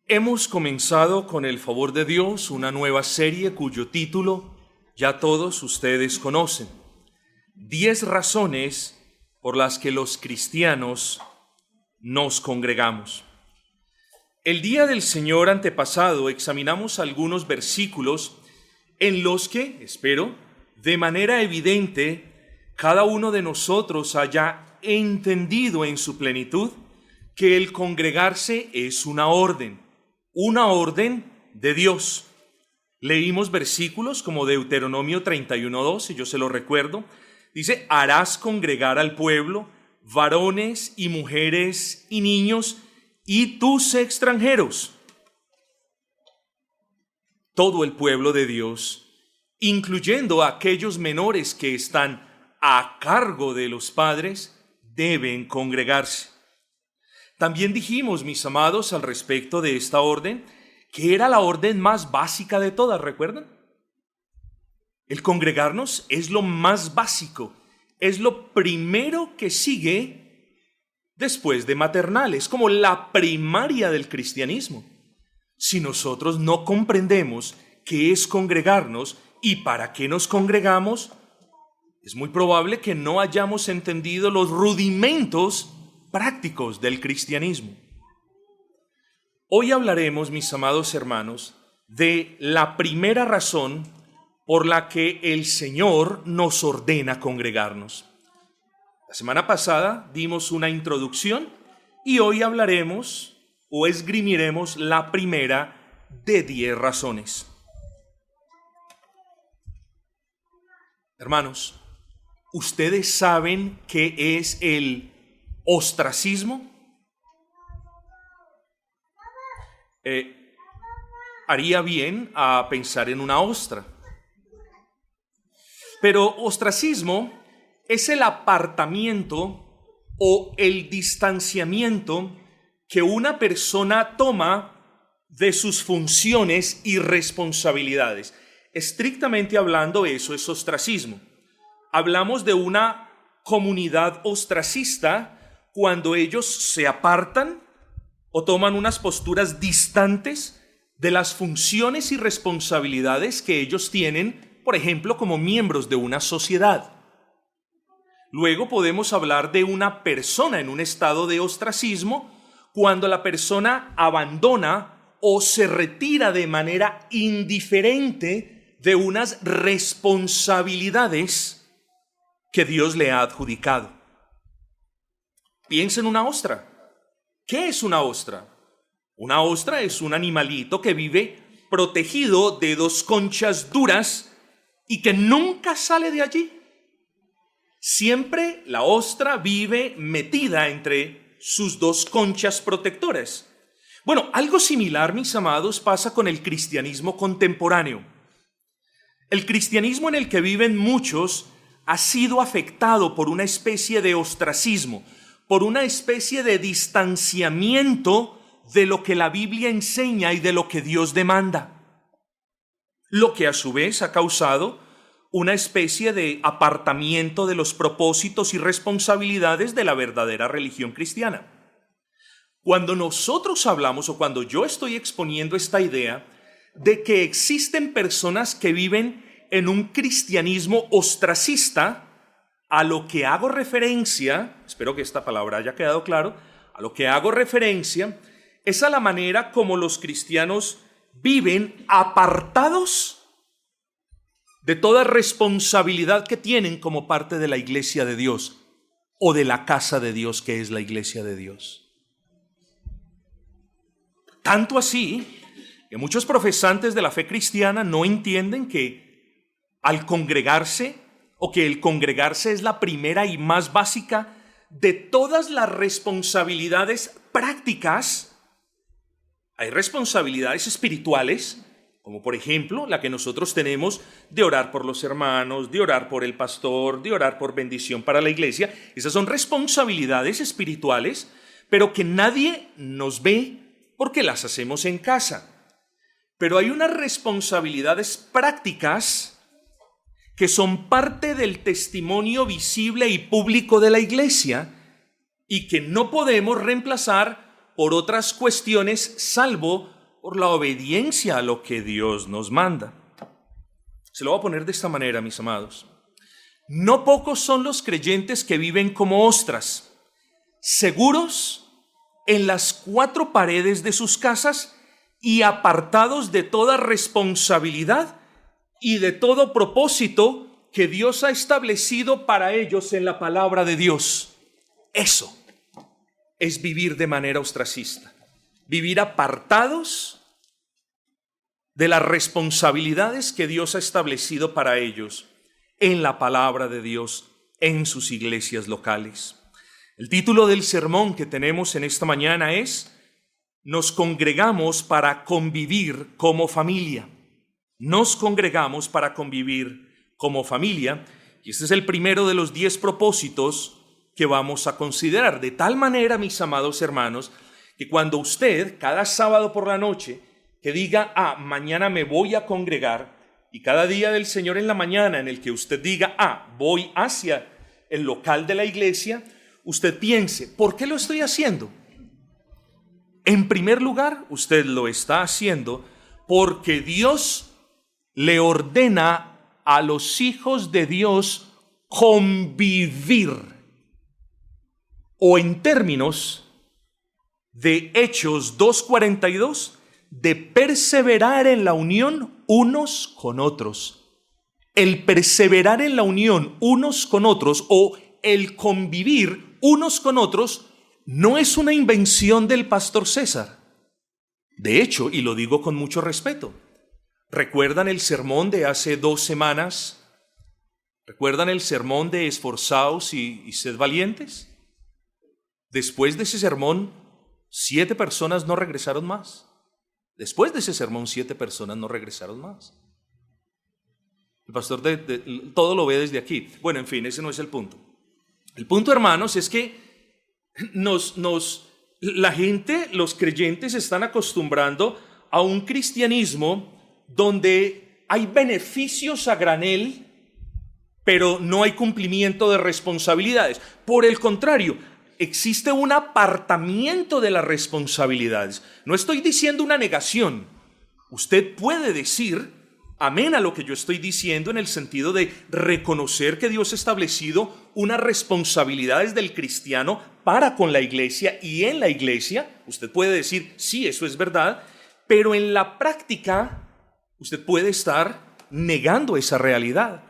Hemos comenzado con el favor de Dios una nueva serie cuyo título ya todos ustedes conocen. 10 razones por las que los cristianos nos congregamos. El día del Señor antepasado examinamos algunos versículos en los que, espero, de manera evidente, cada uno de nosotros haya entendido en su plenitud que el congregarse es una orden de Dios. Leímos versículos como Deuteronomio 31:2, y yo se lo recuerdo. Dice: harás congregar al pueblo, varones y mujeres y niños y tus extranjeros. Todo el pueblo de Dios, incluyendo a aquellos menores que están a cargo de los padres, deben congregarse. También dijimos, mis amados, al respecto de esta orden, que era la orden más básica de todas, ¿recuerdan? El congregarnos es lo más básico, es lo primero que sigue después de maternal, es como la primaria del cristianismo. Si nosotros no comprendemos qué es congregarnos y para qué nos congregamos, es muy probable que no hayamos entendido los rudimentos prácticos del cristianismo. Hoy hablaremos, mis amados hermanos, de la primera razón por la que el Señor nos ordena congregarnos. La semana pasada dimos una introducción y hoy hablaremos o esgrimiremos la primera de 10 razones. Hermanos, ¿ustedes saben qué es el ostracismo? Haría bien a pensar en una ostra. Pero ostracismo es el apartamiento o el distanciamiento que una persona toma de sus funciones y responsabilidades. Estrictamente hablando, eso es ostracismo. Hablamos de una comunidad ostracista cuando ellos se apartan o toman unas posturas distantes de las funciones y responsabilidades que ellos tienen, por ejemplo, como miembros de una sociedad. Luego podemos hablar de una persona en un estado de ostracismo cuando la persona abandona o se retira de manera indiferente de unas responsabilidades que Dios le ha adjudicado. Piensa en una ostra. ¿Qué es una ostra? Una ostra es un animalito que vive protegido de 2 conchas duras y que nunca sale de allí. Siempre la ostra vive metida entre sus 2 conchas protectoras. Bueno, algo similar, mis amados, pasa con el cristianismo contemporáneo. El cristianismo en el que viven muchos ha sido afectado por una especie de ostracismo, por una especie de distanciamiento de lo que la Biblia enseña y de lo que Dios demanda. Lo que a su vez ha causado una especie de apartamiento de los propósitos y responsabilidades de la verdadera religión cristiana. Cuando nosotros hablamos o cuando yo estoy exponiendo esta idea de que existen personas que viven en un cristianismo ostracista, a lo que hago referencia, espero que esta palabra haya quedado claro, a lo que hago referencia es a la manera como los cristianos viven apartados de toda responsabilidad que tienen como parte de la iglesia de Dios o de la casa de Dios que es la iglesia de Dios. Tanto así que muchos profesantes de la fe cristiana no entienden que al congregarse o que el congregarse es la primera y más básica de todas las responsabilidades prácticas. Hay responsabilidades espirituales, como por ejemplo la que nosotros tenemos de orar por los hermanos, de orar por el pastor, de orar por bendición para la iglesia. Esas son responsabilidades espirituales, pero que nadie nos ve porque las hacemos en casa. Pero hay unas responsabilidades prácticas que son parte del testimonio visible y público de la iglesia y que no podemos reemplazar por otras cuestiones salvo por la obediencia a lo que Dios nos manda. Se lo voy a poner de esta manera, mis amados. No pocos son los creyentes que viven como ostras, seguros en las cuatro paredes de sus casas y apartados de toda responsabilidad y de todo propósito que Dios ha establecido para ellos en la palabra de Dios. Eso es vivir de manera ostracista, vivir apartados de las responsabilidades que Dios ha establecido para ellos en la palabra de Dios, en sus iglesias locales. El título del sermón que tenemos en esta mañana es: Nos congregamos para convivir como familia. Nos congregamos para convivir como familia. Y este es el primero de los 10 propósitos que vamos a considerar. De tal manera, mis amados hermanos, que cuando usted, cada sábado por la noche, que diga, mañana me voy a congregar, y cada día del Señor en la mañana en el que usted diga, voy hacia el local de la iglesia, usted piense, ¿por qué lo estoy haciendo? En primer lugar, usted lo está haciendo porque Dios le ordena a los hijos de Dios convivir, o en términos de Hechos 2:42, de perseverar en la unión unos con otros. El perseverar en la unión unos con otros, o el convivir unos con otros, no es una invención del pastor César. De hecho, y lo digo con mucho respeto, ¿recuerdan el sermón de hace 2 semanas? ¿Recuerdan el sermón de esforzaos y sed valientes? Después de ese sermón, 7 personas no regresaron más. Después de ese sermón, 7 personas no regresaron más. El pastor todo lo ve desde aquí. Bueno, en fin, ese no es el punto. El punto, hermanos, es que la gente, los creyentes, están acostumbrando a un cristianismo donde hay beneficios a granel, pero no hay cumplimiento de responsabilidades. Por el contrario, existe un apartamiento de las responsabilidades. No estoy diciendo una negación. Usted puede decir amén a lo que yo estoy diciendo, en el sentido de reconocer que Dios ha establecido unas responsabilidades del cristiano para con la iglesia y en la iglesia. Usted puede decir, sí, eso es verdad, pero en la práctica usted puede estar negando esa realidad.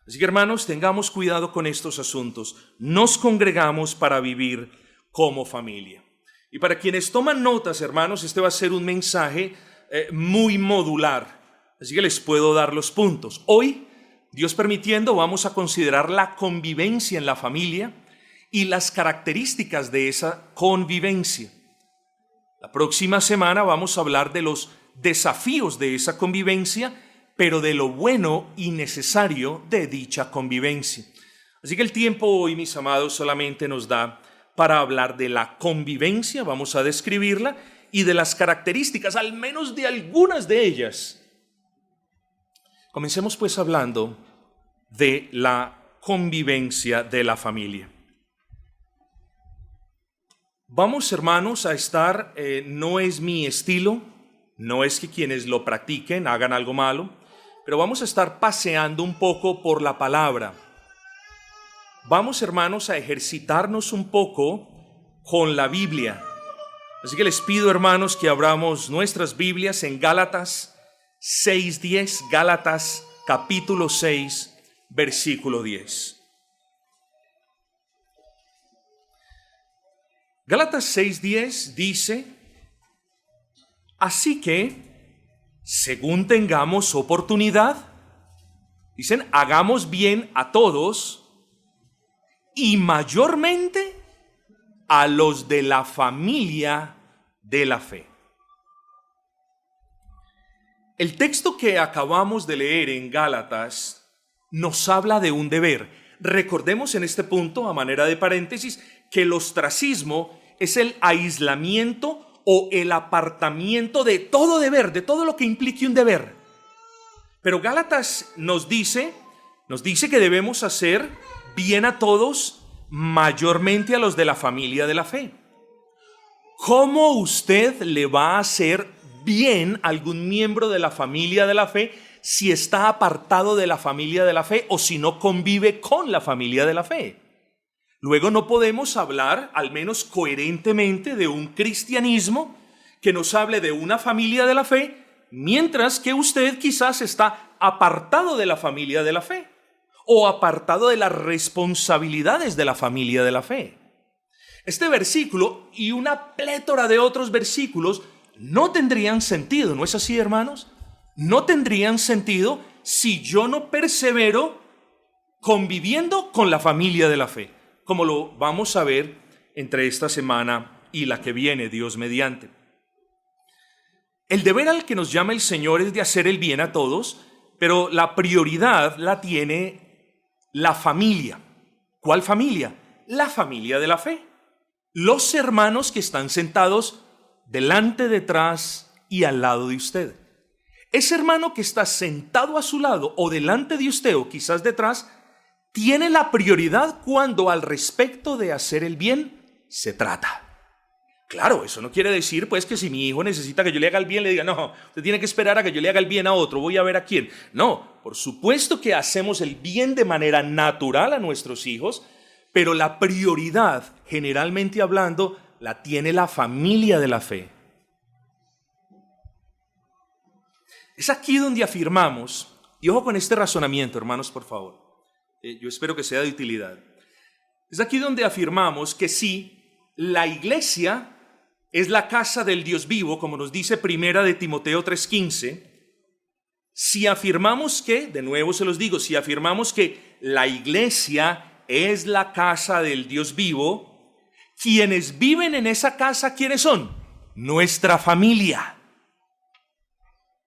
Así que, hermanos, tengamos cuidado con estos asuntos. Nos congregamos para vivir como familia. Y para quienes toman notas, hermanos, este va a ser un mensaje muy modular. Así que les puedo dar los puntos. Hoy, Dios permitiendo, vamos a considerar la convivencia en la familia y las características de esa convivencia. La próxima semana vamos a hablar de los desafíos de esa convivencia, pero de lo bueno y necesario de dicha convivencia. Así que el tiempo hoy, mis amados, solamente nos da para hablar de la convivencia, vamos a describirla, y de las características, al menos de algunas de ellas. Comencemos pues hablando de la convivencia de la familia. Vamos, hermanos, a estar, no es mi estilo, no es que quienes lo practiquen hagan algo malo, pero vamos a estar paseando un poco por la palabra. Vamos, hermanos, a ejercitarnos un poco con la Biblia. Así que les pido, hermanos, que abramos nuestras Biblias en Gálatas 6:10, Gálatas capítulo 6, versículo 10. Gálatas 6:10 dice: así que, según tengamos oportunidad, dicen, hagamos bien a todos y mayormente a los de la familia de la fe. El texto que acabamos de leer en Gálatas nos habla de un deber. Recordemos en este punto, a manera de paréntesis, que el ostracismo es el aislamiento o el apartamiento de todo deber, de todo lo que implique un deber. Pero Gálatas nos dice que debemos hacer bien a todos, mayormente a los de la familia de la fe. ¿Cómo usted le va a hacer bien algún miembro de la familia de la fe si está apartado de la familia de la fe o si no convive con la familia de la fe. Luego no podemos hablar, al menos coherentemente, de un cristianismo que nos hable de una familia de la fe, mientras que usted quizás está apartado de la familia de la fe o apartado de las responsabilidades de la familia de la fe. Este versículo y una plétora de otros versículos no tendrían sentido, ¿no es así, hermanos? No tendrían sentido si yo no persevero conviviendo con la familia de la fe, como lo vamos a ver entre esta semana y la que viene, Dios mediante. El deber al que nos llama el Señor es de hacer el bien a todos, pero la prioridad la tiene la familia. ¿Cuál familia? La familia de la fe. Los hermanos que están sentados delante, detrás y al lado de usted. Ese hermano que está sentado a su lado o delante de usted o quizás detrás, tiene la prioridad cuando al respecto de hacer el bien se trata. Claro, eso no quiere decir pues que si mi hijo necesita que yo le haga el bien, le diga, no, usted tiene que esperar a que yo le haga el bien a otro, voy a ver a quién. No, por supuesto que hacemos el bien de manera natural a nuestros hijos, pero la prioridad, generalmente hablando, la tiene la familia de la fe. Es aquí donde afirmamos, y ojo con este razonamiento, hermanos, por favor, yo espero que sea de utilidad. Es aquí donde afirmamos que sí, la iglesia es la casa del Dios vivo, como nos dice Primera de Timoteo 3:15, si afirmamos que, de nuevo se los digo, si afirmamos que la iglesia es la casa del Dios vivo, quienes viven en esa casa, ¿quiénes son? Nuestra familia.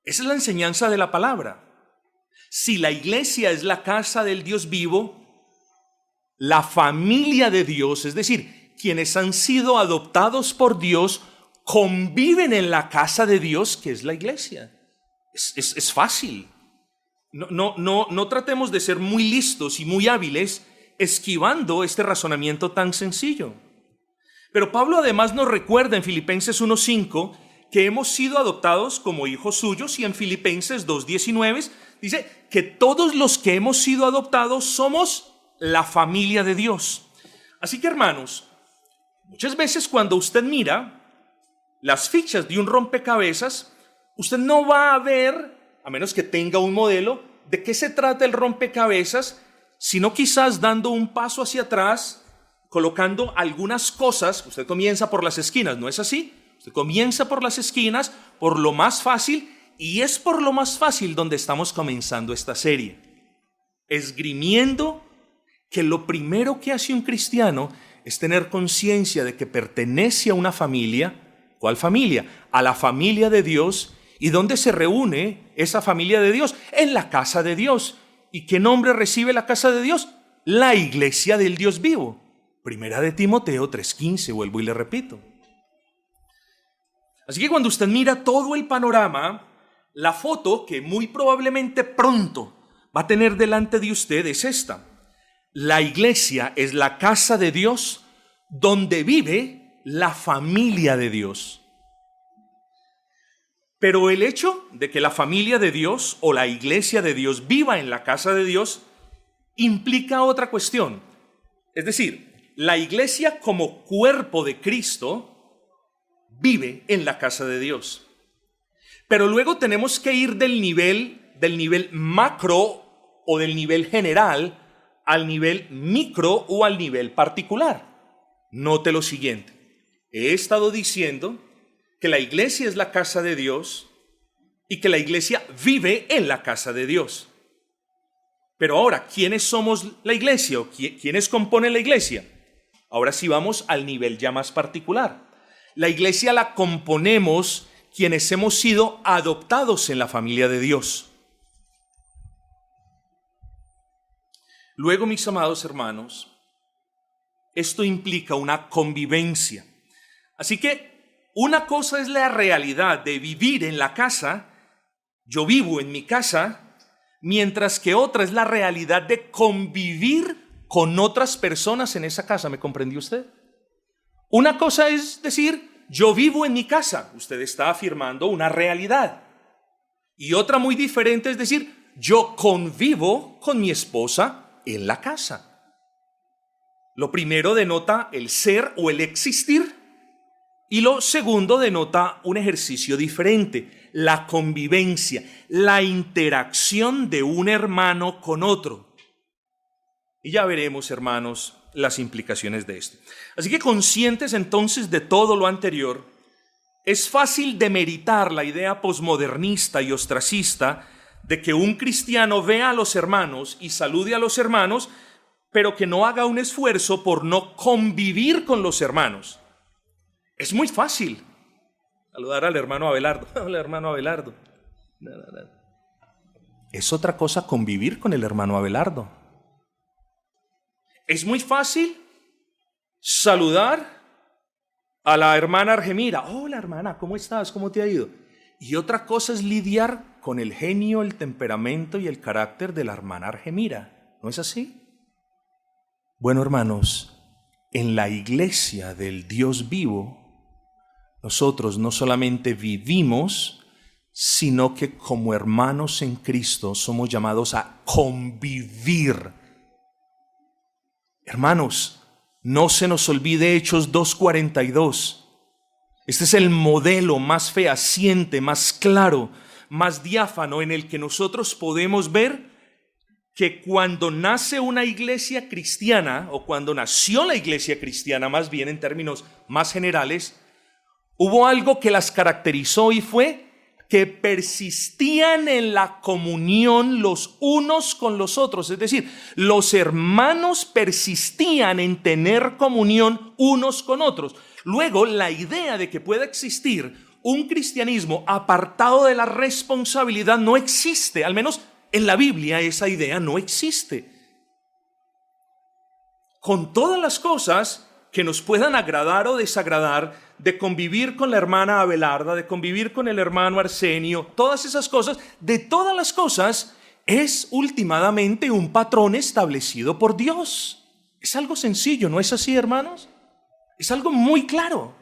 Esa es la enseñanza de la palabra. Si la iglesia es la casa del Dios vivo, la familia de Dios, es decir, quienes han sido adoptados por Dios, conviven en la casa de Dios, que es la iglesia. Es fácil. No tratemos de ser muy listos y muy hábiles esquivando este razonamiento tan sencillo. Pero Pablo además nos recuerda en Filipenses 1:5 que hemos sido adoptados como hijos suyos, y en Filipenses 2:19 dice que todos los que hemos sido adoptados somos la familia de Dios. Así que, hermanos, muchas veces cuando usted mira las fichas de un rompecabezas, usted no va a ver, a menos que tenga un modelo, de qué se trata el rompecabezas, sino quizás dando un paso hacia atrás, colocando algunas cosas. Usted comienza por las esquinas, ¿no es así? Usted comienza por las esquinas, por lo más fácil, y es por lo más fácil donde estamos comenzando esta serie, esgrimiendo que lo primero que hace un cristiano es tener conciencia de que pertenece a una familia. ¿Cuál familia? A la familia de Dios. ¿Y dónde se reúne esa familia de Dios? En la casa de Dios. ¿Y qué nombre recibe la casa de Dios? La iglesia del Dios vivo. Primera de Timoteo 3:15, vuelvo y le repito. Así que cuando usted mira todo el panorama, la foto que muy probablemente pronto va a tener delante de usted es esta. La iglesia es la casa de Dios donde vive la familia de Dios. Pero el hecho de que la familia de Dios o la iglesia de Dios viva en la casa de Dios implica otra cuestión. Es decir, la iglesia como cuerpo de Cristo vive en la casa de Dios. Pero luego tenemos que ir del nivel macro o del nivel general al nivel micro o al nivel particular. Note lo siguiente. He estado diciendo que la iglesia es la casa de Dios y que la iglesia vive en la casa de Dios. Pero ahora, ¿quiénes somos la iglesia o quiénes componen la iglesia? Ahora sí vamos al nivel ya más particular. La iglesia la componemos quienes hemos sido adoptados en la familia de Dios. Luego, mis amados hermanos, esto implica una convivencia. Así que una cosa es la realidad de vivir en la casa, yo vivo en mi casa, mientras que otra es la realidad de convivir con otras personas en esa casa. ¿Me comprendió usted? Una cosa es decir, yo vivo en mi casa. Usted está afirmando una realidad. Y otra muy diferente es decir, yo convivo con mi esposa en la casa. Lo primero denota el ser o el existir, y lo segundo denota un ejercicio diferente, la convivencia, la interacción de un hermano con otro. Y ya veremos, hermanos, las implicaciones de esto. Así que conscientes entonces de todo lo anterior, es fácil demeritar la idea posmodernista y ostracista de que un cristiano vea a los hermanos y salude a los hermanos, pero que no haga un esfuerzo por no convivir con los hermanos. Es muy fácil saludar al hermano Abelardo. Hola, hermano Abelardo. No. Es otra cosa convivir con el hermano Abelardo. Es muy fácil saludar a la hermana Argemira. Hola, hermana, ¿cómo estás? ¿Cómo te ha ido? Y otra cosa es lidiar con el genio, el temperamento y el carácter de la hermana Argemira. ¿No es así? Bueno, hermanos, en la iglesia del Dios vivo, nosotros no solamente vivimos, sino que como hermanos en Cristo somos llamados a convivir. Hermanos, no se nos olvide Hechos 2:42. Este es el modelo más fehaciente, más claro, más diáfano en el que nosotros podemos ver que cuando nace una iglesia cristiana, o cuando nació la iglesia cristiana, más bien en términos más generales, hubo algo que las caracterizó y fue que persistían en la comunión los unos con los otros. Es decir, los hermanos persistían en tener comunión unos con otros. Luego, la idea de que pueda existir un cristianismo apartado de la responsabilidad no existe. Al menos en la Biblia esa idea no existe. Con todas las cosas que nos puedan agradar o desagradar, de convivir con la hermana Abelarda, de convivir con el hermano Arsenio, todas esas cosas, de todas las cosas, es últimamente un patrón establecido por Dios. Es algo sencillo, ¿no es así, hermanos? Es algo muy claro.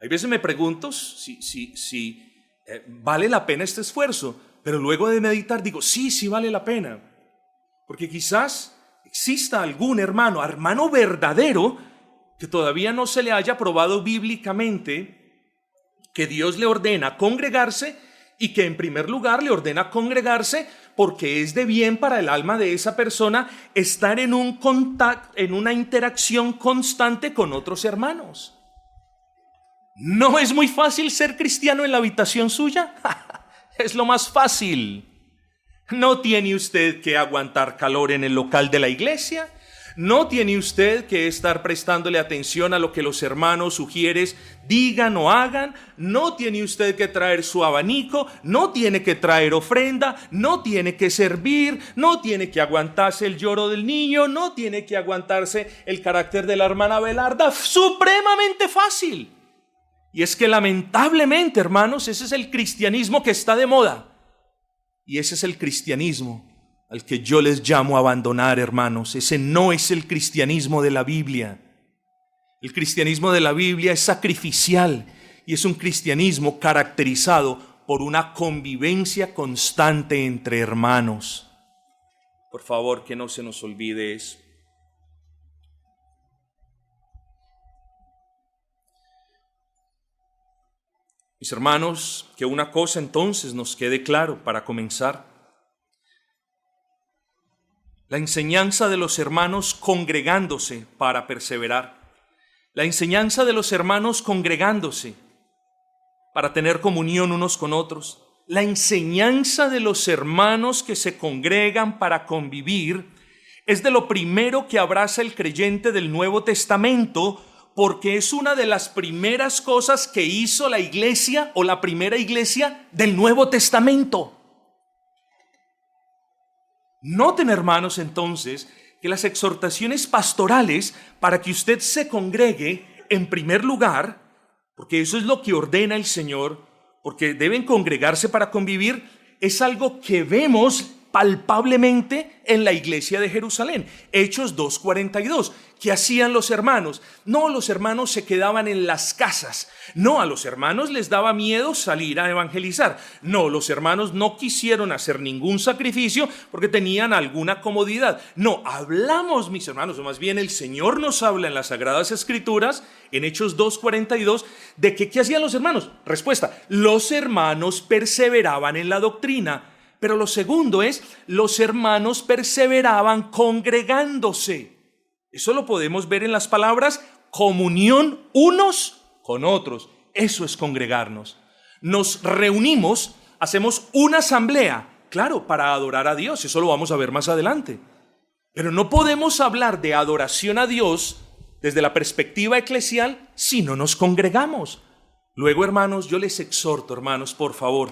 Hay veces me pregunto si vale la pena este esfuerzo, pero luego de meditar digo, sí vale la pena. Porque quizás exista algún hermano verdadero, que todavía no se le haya probado bíblicamente que Dios le ordena congregarse, y que en primer lugar le ordena congregarse porque es de bien para el alma de esa persona estar en un contacto, en una interacción constante con otros hermanos. ¿No es muy fácil ser cristiano en la habitación suya? Es lo más fácil. No tiene usted que aguantar calor en el local de la iglesia. No tiene usted que estar prestándole atención a lo que los hermanos sugieres digan o hagan. No tiene usted que traer su abanico. No tiene que traer ofrenda. No tiene que servir. No tiene que aguantarse el lloro del niño. No tiene que aguantarse el carácter de la hermana Abelarda. Supremamente fácil. Y es que lamentablemente, hermanos, ese es el cristianismo que está de moda. Y ese es el cristianismo al que yo les llamo a abandonar, hermanos. Ese no es el cristianismo de la Biblia. El cristianismo de la Biblia es sacrificial y es un cristianismo caracterizado por una convivencia constante entre hermanos. Por favor, que no se nos olvide eso. Mis hermanos, que una cosa entonces nos quede claro para comenzar. La enseñanza de los hermanos congregándose para perseverar. La enseñanza de los hermanos congregándose para tener comunión unos con otros. La enseñanza de los hermanos que se congregan para convivir es de lo primero que abraza el creyente del Nuevo Testamento, porque es una de las primeras cosas que hizo la iglesia o la primera iglesia del Nuevo Testamento. Noten, hermanos, entonces, que las exhortaciones pastorales para que usted se congregue, en primer lugar, porque eso es lo que ordena el Señor, porque deben congregarse para convivir, es algo que vemos palpablemente en la iglesia de Jerusalén. Hechos 2:42. ¿Qué hacían los hermanos? No, los hermanos se quedaban en las casas. No, a los hermanos les daba miedo salir a evangelizar. No, los hermanos no quisieron hacer ningún sacrificio porque tenían alguna comodidad. No, hablamos, mis hermanos, o más bien el Señor nos habla en las Sagradas Escrituras, en Hechos 2:42, de que ¿qué hacían los hermanos? Respuesta: los hermanos perseveraban en la doctrina. Pero lo segundo es, los hermanos perseveraban congregándose. Eso lo podemos ver en las palabras comunión unos con otros. Eso es congregarnos. Nos reunimos, hacemos una asamblea, claro, para adorar a Dios. Eso lo vamos a ver más adelante. Pero no podemos hablar de adoración a Dios desde la perspectiva eclesial si no nos congregamos. Luego, hermanos, yo les exhorto, hermanos, por favor,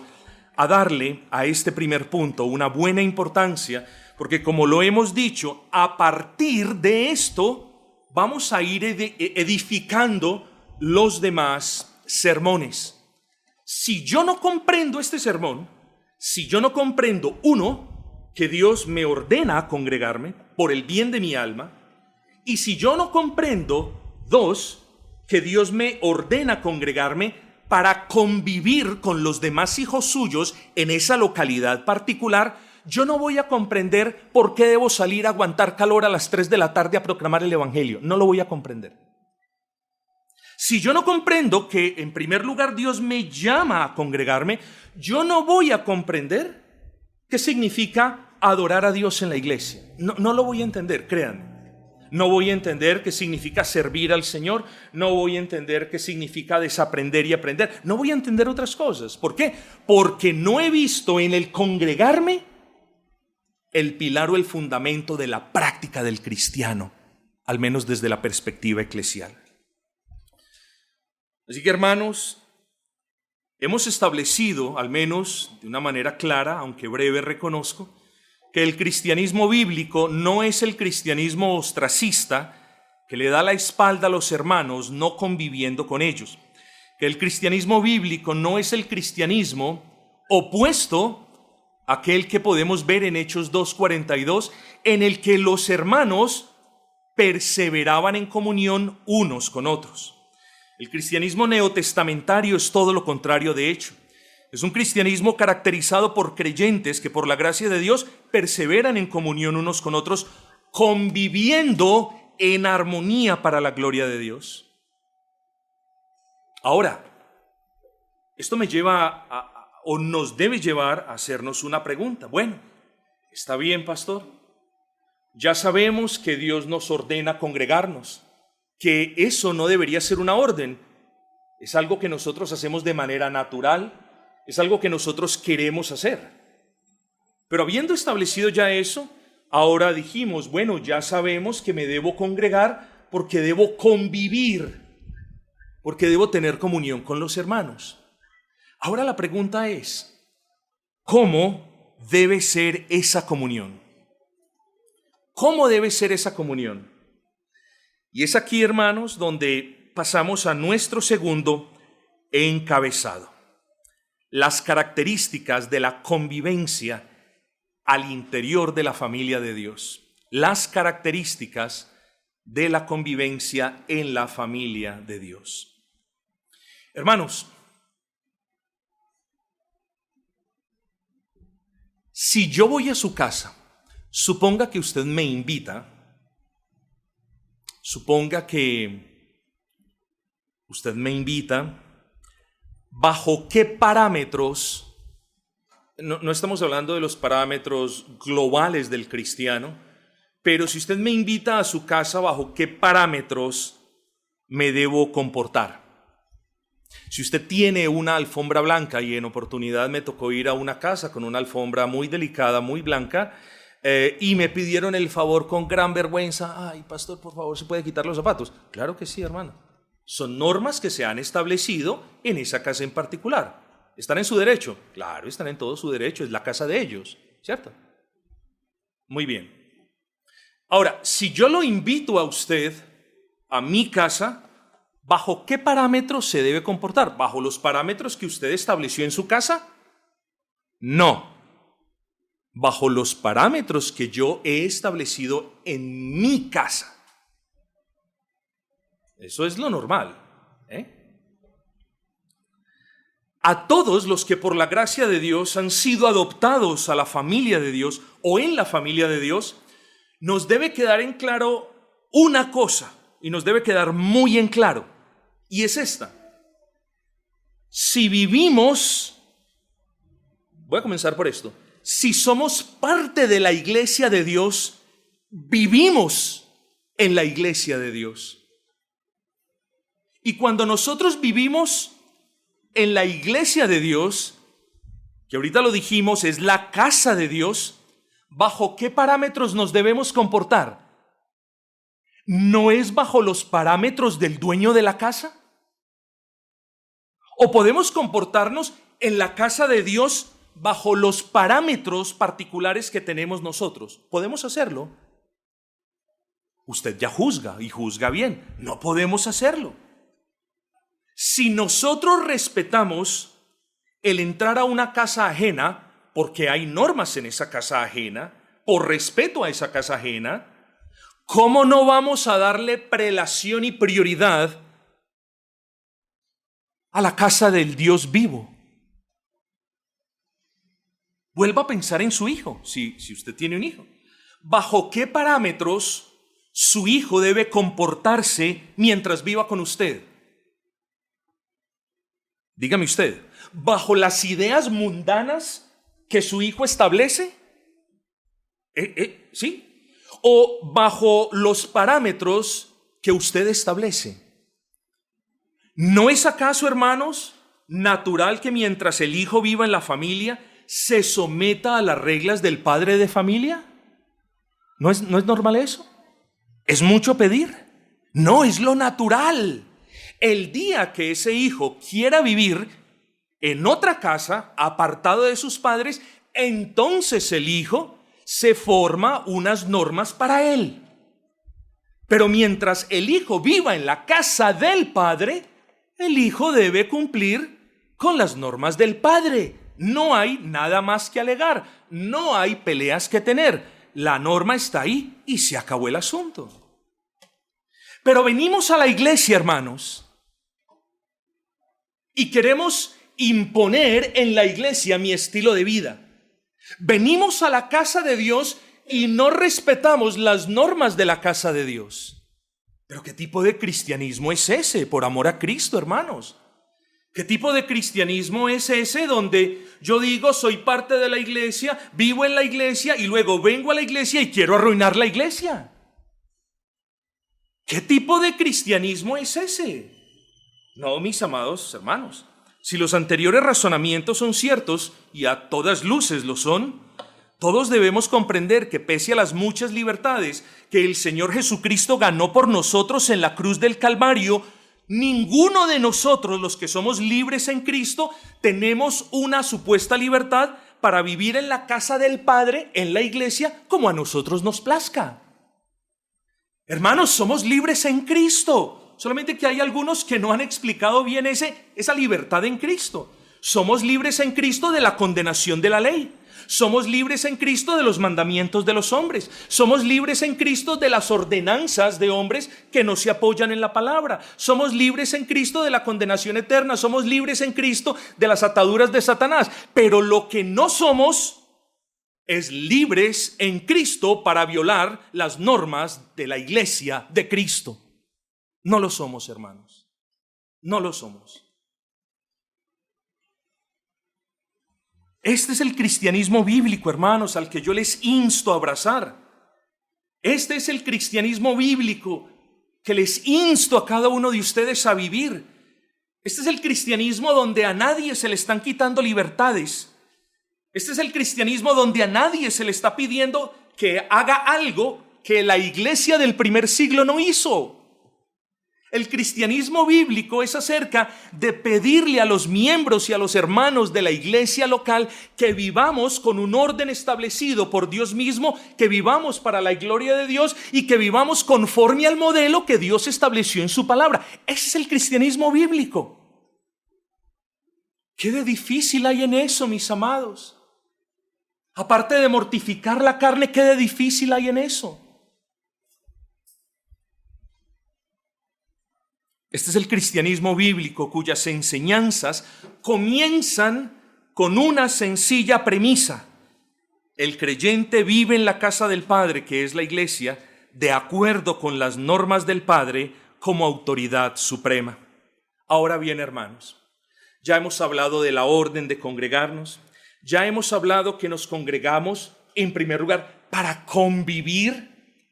a darle a este primer punto una buena importancia, porque como lo hemos dicho, a partir de esto vamos a ir edificando los demás sermones. Si yo no comprendo este sermón, si yo no comprendo, uno, que Dios me ordena a congregarme por el bien de mi alma, y si yo no comprendo, dos, que Dios me ordena a congregarme para convivir con los demás hijos suyos en esa localidad particular, yo no voy a comprender por qué debo salir a aguantar calor a las 3 de la tarde a proclamar el evangelio. No lo voy a comprender. Si yo no comprendo que en primer lugar Dios me llama a congregarme, yo no voy a comprender qué significa adorar a Dios en la iglesia. No lo voy a entender, créanme. No voy a entender qué significa servir al Señor. No voy a entender qué significa desaprender y aprender. No voy a entender otras cosas. ¿Por qué? Porque no he visto en el congregarme el pilar o el fundamento de la práctica del cristiano, al menos desde la perspectiva eclesial. Así que, hermanos, hemos establecido, al menos de una manera clara, aunque breve reconozco, que el cristianismo bíblico no es el cristianismo ostracista que le da la espalda a los hermanos no conviviendo con ellos. Que el cristianismo bíblico no es el cristianismo opuesto a aquel que podemos ver en Hechos 2:42, en el que los hermanos perseveraban en comunión unos con otros. El cristianismo neotestamentario es todo lo contrario de hecho. Es un cristianismo caracterizado por creyentes que por la gracia de Dios perseveran en comunión unos con otros, conviviendo en armonía para la gloria de Dios. Ahora, esto me lleva o nos debe llevar a hacernos una pregunta. Bueno, está bien, pastor. Ya sabemos que Dios nos ordena congregarnos, que eso no debería ser una orden. Es algo que nosotros hacemos de manera natural. Es algo que nosotros queremos hacer. Pero habiendo establecido ya eso, ahora dijimos, bueno, ya sabemos que me debo congregar porque debo convivir, porque debo tener comunión con los hermanos. Ahora la pregunta es, ¿cómo debe ser esa comunión? ¿Cómo debe ser esa comunión? Y es aquí, hermanos, donde pasamos a nuestro segundo encabezado. Las características de la convivencia al interior de la familia de Dios. Las características de la convivencia en la familia de Dios. Hermanos, si yo voy a su casa, suponga que usted me invita, ¿bajo qué parámetros? No estamos hablando de los parámetros globales del cristiano, pero si usted me invita a su casa, ¿bajo qué parámetros me debo comportar? Si usted tiene una alfombra blanca, y en oportunidad me tocó ir a una casa con una alfombra muy delicada, muy blanca, y me pidieron el favor con gran vergüenza, ay, pastor, por favor, ¿se puede quitar los zapatos? Claro que sí, hermano. Son normas que se han establecido en esa casa en particular. ¿Están en su derecho? Claro, están en todo su derecho, es la casa de ellos, ¿cierto? Muy bien. Ahora, si yo lo invito a usted a mi casa, ¿bajo qué parámetros se debe comportar? ¿Bajo los parámetros que usted estableció en su casa? No. bajo los parámetros que yo he establecido en mi casa. Eso es lo normal, ¿eh? A todos los que por la gracia de Dios han sido adoptados a la familia de Dios o en la familia de Dios, nos debe quedar en claro una cosa, y nos debe quedar muy en claro, y es esta. Si vivimos, voy a comenzar por esto, si somos parte de la iglesia de Dios, vivimos en la iglesia de Dios. Y cuando nosotros vivimos en la iglesia de Dios, que ahorita lo dijimos, es la casa de Dios, ¿bajo qué parámetros nos debemos comportar? ¿No es bajo los parámetros del dueño de la casa? ¿O podemos comportarnos en la casa de Dios bajo los parámetros particulares que tenemos nosotros? ¿Podemos hacerlo? Usted ya juzga y juzga bien. No podemos hacerlo. Si nosotros respetamos el entrar a una casa ajena, porque hay normas en esa casa ajena, por respeto a esa casa ajena, ¿cómo no vamos a darle prelación y prioridad a la casa del Dios vivo? Vuelva a pensar en su hijo, si usted tiene un hijo. ¿Bajo qué parámetros su hijo debe comportarse mientras viva con usted? Dígame usted, ¿bajo las ideas mundanas que su hijo establece? ¿Sí? ¿O bajo los parámetros que usted establece? ¿No es acaso, hermanos, natural que mientras el hijo viva en la familia se someta a las reglas del padre de familia? ¿No es normal eso? ¿Es mucho pedir? No, es lo natural. El día que ese hijo quiera vivir en otra casa, apartado de sus padres, entonces el hijo se forma unas normas para él. Pero mientras el hijo viva en la casa del padre, el hijo debe cumplir con las normas del padre. No hay nada más que alegar, no hay peleas que tener. La norma está ahí y se acabó el asunto. Pero venimos a la iglesia, hermanos, y queremos imponer en la iglesia mi estilo de vida. Venimos a la casa de Dios y no respetamos las normas de la casa de Dios. ¿Pero qué tipo de cristianismo es ese, por amor a Cristo, hermanos? ¿Qué tipo de cristianismo es ese donde yo digo soy parte de la iglesia, vivo en la iglesia y luego vengo a la iglesia y quiero arruinar la iglesia? ¿Qué tipo de cristianismo es ese? No, mis amados hermanos, si los anteriores razonamientos son ciertos, y a todas luces lo son, todos debemos comprender que pese a las muchas libertades que el Señor Jesucristo ganó por nosotros en la cruz del Calvario, ninguno de nosotros, los que somos libres en Cristo, tenemos una supuesta libertad para vivir en la casa del Padre, en la iglesia, como a nosotros nos plazca. Hermanos, somos libres en Cristo. Solamente que hay algunos que no han explicado bien esa libertad en Cristo. Somos libres en Cristo de la condenación de la ley. Somos libres en Cristo de los mandamientos de los hombres. Somos libres en Cristo de las ordenanzas de hombres que no se apoyan en la palabra. Somos libres en Cristo de la condenación eterna. Somos libres en Cristo de las ataduras de Satanás. Pero lo que no somos es libres en Cristo para violar las normas de la iglesia de Cristo. No lo somos, hermanos. No lo somos. Este es el cristianismo bíblico, hermanos, al que yo les insto a abrazar. Este es el cristianismo bíblico que les insto a cada uno de ustedes a vivir. Este es el cristianismo donde a nadie se le están quitando libertades. Este es el cristianismo donde a nadie se le está pidiendo que haga algo que la iglesia del primer siglo no hizo. El cristianismo bíblico es acerca de pedirle a los miembros y a los hermanos de la iglesia local que vivamos con un orden establecido por Dios mismo, que vivamos para la gloria de Dios y que vivamos conforme al modelo que Dios estableció en su palabra. Ese es el cristianismo bíblico. ¿Qué de difícil hay en eso, mis amados? Aparte de mortificar la carne, ¿qué de difícil hay en eso? Este es el cristianismo bíblico, cuyas enseñanzas comienzan con una sencilla premisa. El creyente vive en la casa del Padre, que es la iglesia, de acuerdo con las normas del Padre como autoridad suprema. Ahora bien, hermanos, ya hemos hablado de la orden de congregarnos, ya hemos hablado que nos congregamos en primer lugar para convivir.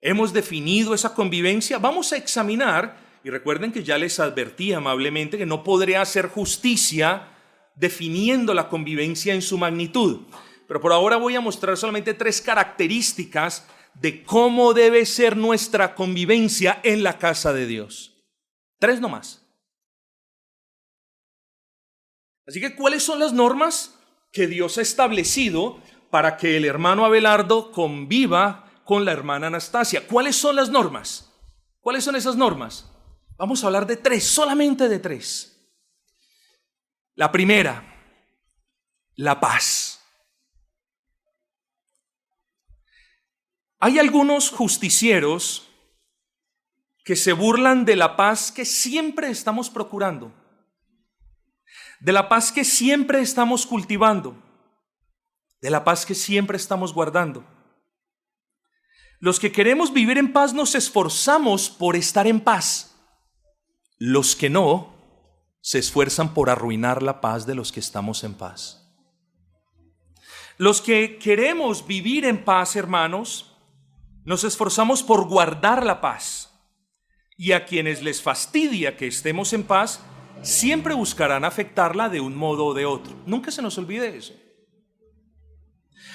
Hemos definido esa convivencia. Vamos a examinar. Y recuerden que ya les advertí amablemente que no podré hacer justicia definiendo la convivencia en su magnitud. Pero por ahora voy a mostrar solamente 3 características de cómo debe ser nuestra convivencia en la casa de Dios. 3 nomás. Así que, ¿cuáles son las normas que Dios ha establecido para que el hermano Abelardo conviva con la hermana Anastasia? ¿Cuáles son las normas? ¿Cuáles son esas normas? Vamos a hablar de 3, solamente de 3. La primera, la paz. Hay algunos justicieros que se burlan de la paz que siempre estamos procurando, de la paz que siempre estamos cultivando, de la paz que siempre estamos guardando. Los que queremos vivir en paz nos esforzamos por estar en paz. Los que no, se esfuerzan por arruinar la paz de los que estamos en paz. Los que queremos vivir en paz, hermanos, nos esforzamos por guardar la paz. Y a quienes les fastidia que estemos en paz, siempre buscarán afectarla de un modo o de otro. Nunca se nos olvide eso.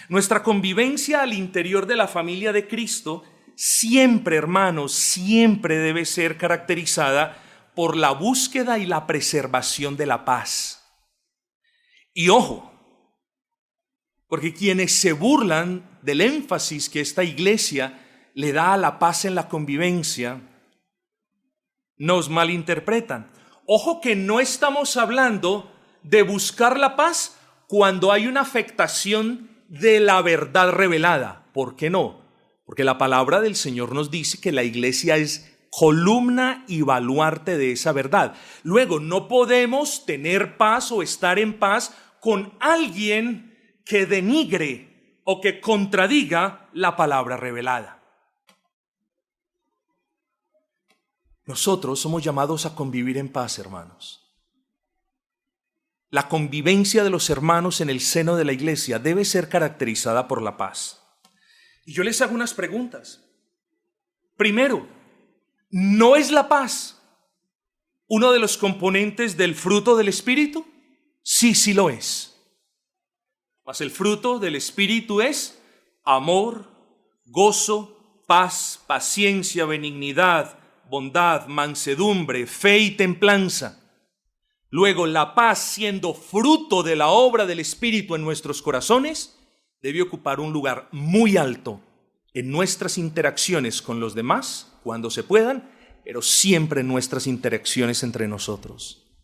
Nuestra convivencia al interior de la familia de Cristo siempre, hermanos, siempre debe ser caracterizada por la búsqueda y la preservación de la paz. Y ojo, porque quienes se burlan del énfasis que esta iglesia le da a la paz en la convivencia, nos malinterpretan. Ojo que no estamos hablando de buscar la paz cuando hay una afectación de la verdad revelada. ¿Por qué no? Porque la palabra del Señor nos dice que la iglesia es columna y baluarte de esa verdad. Luego, no podemos tener paz o estar en paz con alguien que denigre o que contradiga la palabra revelada. Nosotros somos llamados a convivir en paz, hermanos. La convivencia de los hermanos en el seno de la iglesia debe ser caracterizada por la paz. Y yo les hago unas preguntas. Primero, ¿no es la paz uno de los componentes del fruto del Espíritu? Sí, sí lo es. Mas el fruto del Espíritu es amor, gozo, paz, paciencia, benignidad, bondad, mansedumbre, fe y templanza. Luego, la paz, siendo fruto de la obra del Espíritu en nuestros corazones, debe ocupar un lugar muy alto en nuestras interacciones con los demás, cuando se puedan, pero siempre en nuestras interacciones entre nosotros.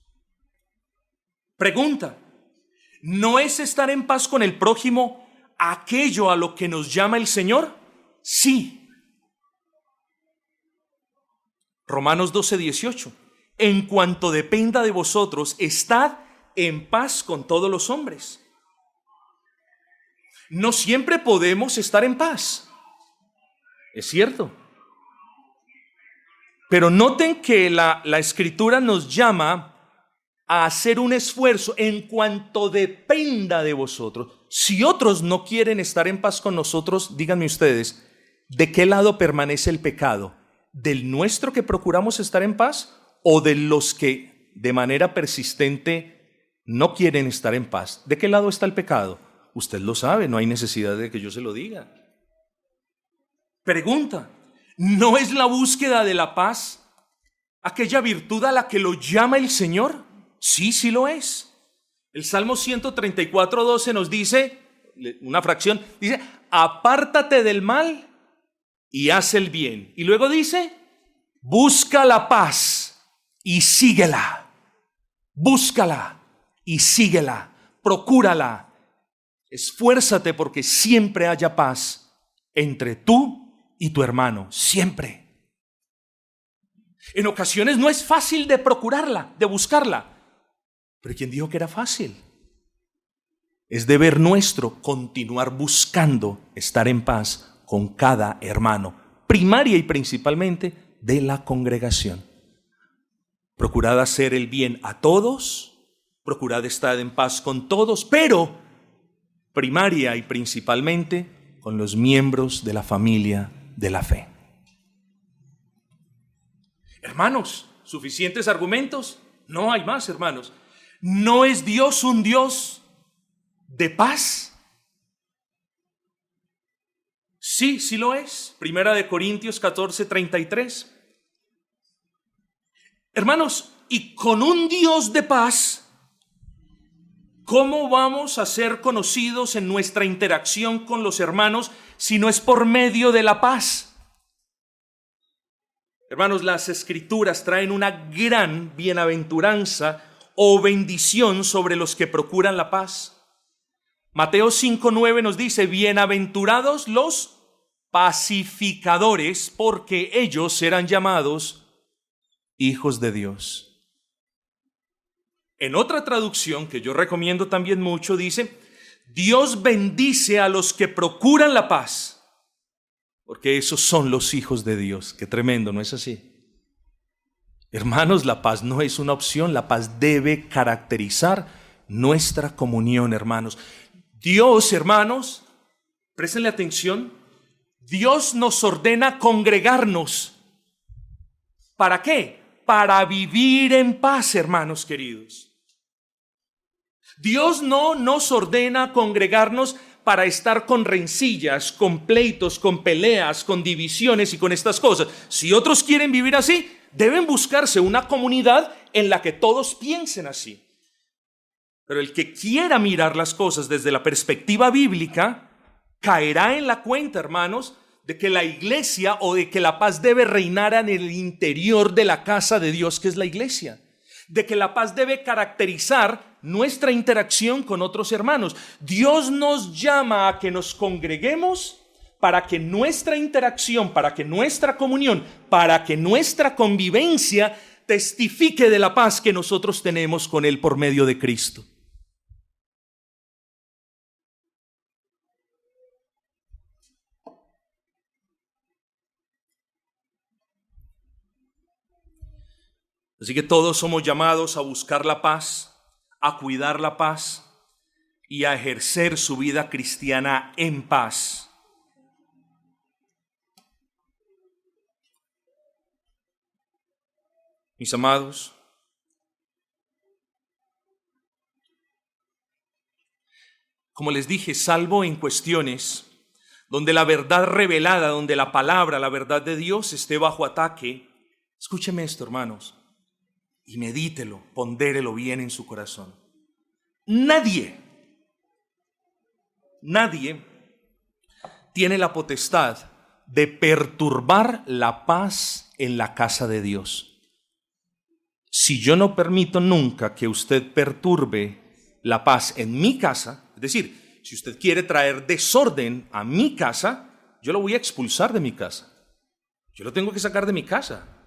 Pregunta: ¿no es estar en paz con el prójimo aquello a lo que nos llama el Señor? Sí. Romanos 12:18. En cuanto dependa de vosotros, estad en paz con todos los hombres. No siempre podemos estar en paz. Es cierto. Pero noten que la Escritura nos llama a hacer un esfuerzo en cuanto dependa de vosotros. Si otros no quieren estar en paz con nosotros, díganme ustedes, ¿de qué lado permanece el pecado? ¿Del nuestro que procuramos estar en paz o de los que de manera persistente no quieren estar en paz? ¿De qué lado está el pecado? Usted lo sabe, no hay necesidad de que yo se lo diga. Pregunta: ¿no es la búsqueda de la paz aquella virtud a la que lo llama el Señor? Sí, sí lo es. El Salmo 134:12 nos dice, una fracción, dice: apártate del mal y haz el bien. Y luego dice: busca la paz y síguela. Búscala y síguela. Procúrala. Esfuérzate porque siempre haya paz entre tú y tu hermano, siempre. En ocasiones no es fácil de procurarla, de buscarla. Pero ¿quién dijo que era fácil? Es deber nuestro continuar buscando estar en paz con cada hermano, primaria y principalmente de la congregación. Procurad hacer el bien a todos, procurad estar en paz con todos, pero primaria y principalmente con los miembros de la familia de la fe. Hermanos, ¿suficientes argumentos? No hay más, hermanos. ¿No es Dios un Dios de paz? Sí, sí lo es. Primera de Corintios 14:33. Hermanos, y con un Dios de paz, ¿cómo vamos a ser conocidos en nuestra interacción con los hermanos si no es por medio de la paz? Hermanos, las Escrituras traen una gran bienaventuranza o bendición sobre los que procuran la paz. Mateo 5:9 nos dice: bienaventurados los pacificadores, porque ellos serán llamados hijos de Dios. En otra traducción que yo recomiendo también mucho dice: Dios bendice a los que procuran la paz, porque esos son los hijos de Dios. Qué tremendo, ¿no es así? Hermanos, la paz no es una opción, la paz debe caracterizar nuestra comunión, hermanos. Dios, hermanos, préstenle atención, Dios nos ordena congregarnos. ¿Para qué? Para vivir en paz, hermanos queridos. Dios no nos ordena congregarnos para estar con rencillas, con pleitos, con peleas, con divisiones y con estas cosas. Si otros quieren vivir así, deben buscarse una comunidad en la que todos piensen así. Pero el que quiera mirar las cosas desde la perspectiva bíblica, caerá en la cuenta, hermanos, de que la iglesia o de que la paz debe reinar en el interior de la casa de Dios, que es la iglesia. De que la paz debe caracterizar nuestra interacción con otros hermanos. Dios nos llama a que nos congreguemos para que nuestra interacción, para que nuestra comunión, para que nuestra convivencia testifique de la paz que nosotros tenemos con Él por medio de Cristo. Así que todos somos llamados a buscar la paz, a cuidar la paz y a ejercer su vida cristiana en paz. Mis amados, como les dije, salvo en cuestiones donde la verdad revelada, donde la palabra, la verdad de Dios esté bajo ataque, escúcheme esto, hermanos, y medítelo, pondérelo bien en su corazón. Nadie tiene la potestad de perturbar la paz en la casa de Dios. Si yo no permito nunca que usted perturbe la paz en mi casa, es decir, si usted quiere traer desorden a mi casa, yo lo voy a expulsar de mi casa. Yo lo tengo que sacar de mi casa.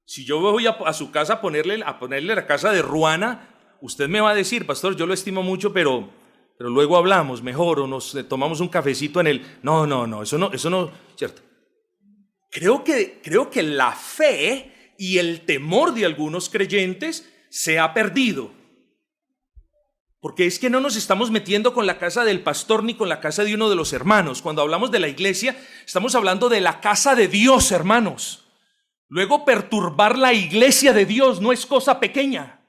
Si yo voy a su casa a ponerle la casa de ruana, usted me va a decir: pastor, yo lo estimo mucho, pero luego hablamos mejor, o nos tomamos un cafecito en el... No, eso no, ¿cierto? Creo que la fe y el temor de algunos creyentes se ha perdido. Porque es que no nos estamos metiendo con la casa del pastor ni con la casa de uno de los hermanos. Cuando hablamos de la iglesia, estamos hablando de la casa de Dios, hermanos. Luego, perturbar la iglesia de Dios no es cosa pequeña.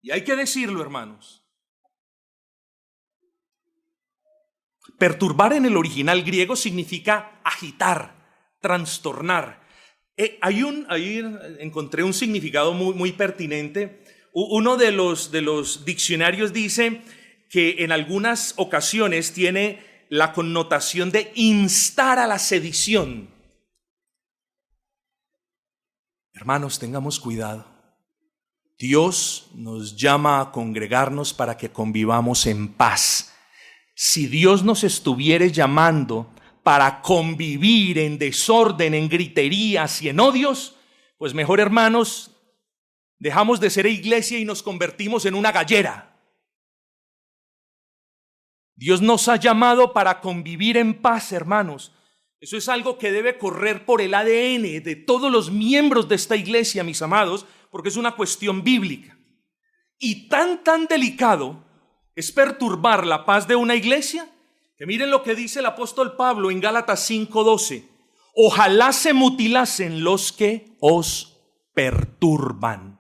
Y hay que decirlo, hermanos. Perturbar en el original griego significa agitar, trastornar. Ahí encontré un significado muy pertinente. Uno de los diccionarios dice que en algunas ocasiones tiene la connotación de instar a la sedición. Hermanos, tengamos cuidado. Dios nos llama a congregarnos para que convivamos en paz, Si Dios nos estuviera llamando para convivir en desorden, en griterías y en odios, pues mejor, hermanos, dejamos de ser iglesia y nos convertimos en una gallera. Dios nos ha llamado para convivir en paz, hermanos. Eso es algo que debe correr por el ADN de todos los miembros de esta iglesia, mis amados, porque es una cuestión bíblica. Y tan delicado es perturbar la paz de una iglesia, que miren lo que dice el apóstol Pablo en Gálatas 5:12. Ojalá se mutilasen los que os perturban.